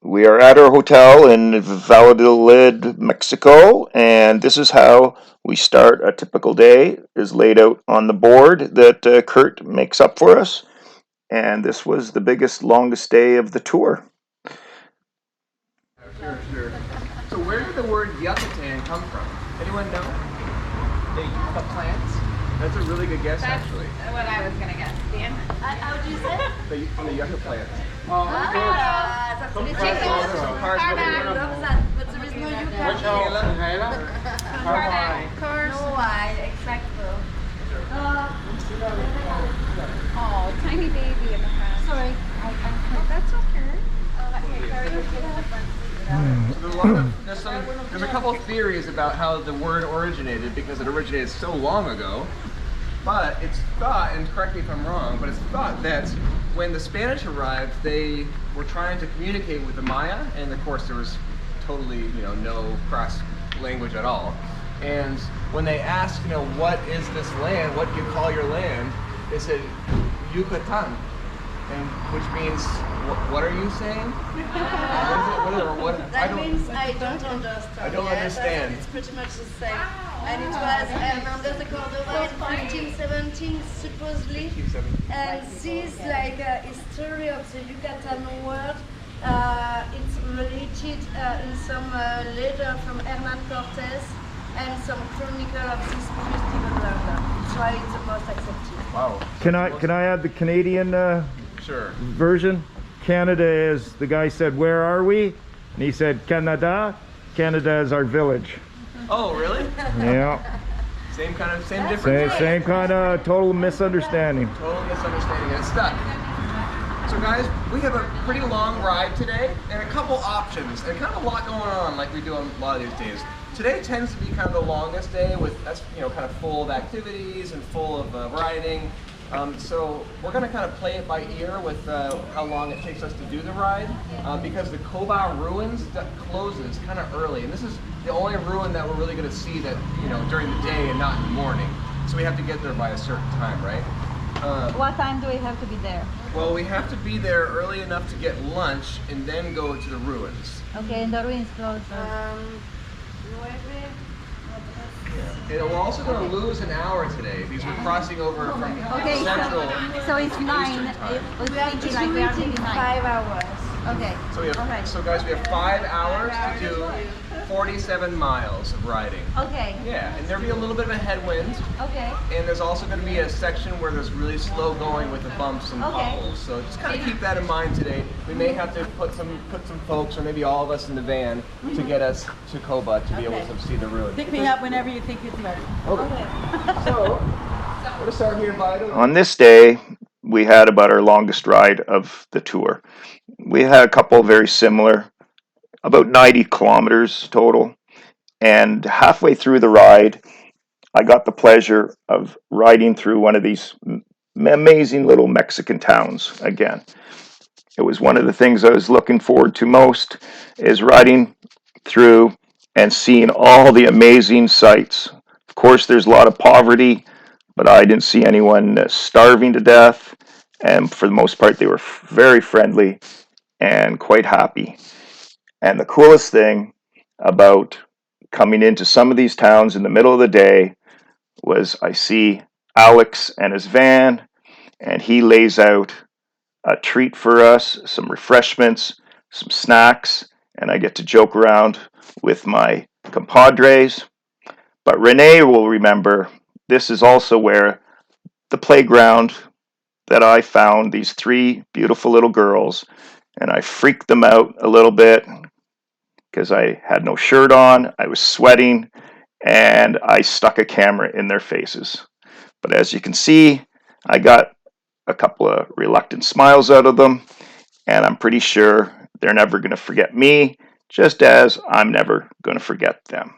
We are at our hotel in Valladolid, Mexico, and this is how we start a typical day, is laid out on the board that Kurt makes up for us. And this was the biggest, longest day of the tour. Sure. So where did the word yucatan come from? Anyone know? The plants? That's a really good guess, actually. That's what I was going to guess. Dan? How would you say? From the yucca plant. That's Some the parts chicken. of it, some parts of it. I love that, but there is no yucca. No, I exactly. Oh, tiny baby in the front. Sorry. That's okay. There's a couple theories about how the word originated, because it originated so long ago. But it's thought, and correct me if I'm wrong, but it's thought that when the Spanish arrived, they were trying to communicate with the Maya, and of course there was totally, no cross language at all. And when they asked, what is this land? What do you call your land? They said Yucatan, and which means, what are you saying? That means I don't understand. I don't understand. It's pretty much the same. And it was under the Cordoba in 1517, supposedly. And this history of the Yucatan word. It's related in some letter from Hernan Cortez and some chronicle of this mystical land. That's why it's the most accepted. Wow. Can I add the Canadian Sure. version? Canada is, the guy said, "Where are we?" And he said, "Canada." Canada is our village. Oh, really? Yeah. Same difference. Same kind of total misunderstanding. Total misunderstanding, and it's stuck. So guys, we have a pretty long ride today, and a couple options, and kind of a lot going on like we do on a lot of these days. Today tends to be kind of the longest day, with that's kind of full of activities and full of riding. So we're going to kind of play it by ear with how long it takes us to do the ride, because the Coba ruins closes kind of early, and this is the only ruin that we're really going to see that during the day and not in the morning. So we have to get there by a certain time, right? What time do we have to be there? Well, we have to be there early enough to get lunch and then go to the ruins. Okay, and the ruins close. And we're also going to lose an hour today because we're crossing over from Okay, Central. so it's 9. time. It's We have to thinking like we are do it in maybe 9. 5 hours. Okay. So we have, All right. so guys, we have 5 hours to do 47 miles of riding. Okay. Yeah, and there'll be a little bit of a headwind, Okay. and there's also going to be a section where there's really slow going with the bumps and Okay. potholes. So just kind of keep that in mind today. We may have to put some folks, or maybe all of us, in the van to get us to Coba to be able to see the ruins. Pick me up whenever you think it's ready. Okay. So we're going to start here by the On this day, we had about our longest ride of the tour. We had a couple very similar, about 90 kilometers total. And halfway through the ride, I got the pleasure of riding through one of these amazing little Mexican towns again. It was one of the things I was looking forward to most, is riding through and seeing all the amazing sights. Of course, there's a lot of poverty, but I didn't see anyone starving to death. And for the most part, they were very friendly and quite happy. And the coolest thing about coming into some of these towns in the middle of the day was I see Alex and his van, and he lays out a treat for us, some refreshments, some snacks, and I get to joke around with my compadres. But Renee will remember this is also where the playground that I found these 3 beautiful little girls, and I freaked them out a little bit because I had no shirt on, I was sweating, and I stuck a camera in their faces. But as you can see, I got a couple of reluctant smiles out of them, and I'm pretty sure they're never going to forget me, just as I'm never going to forget them.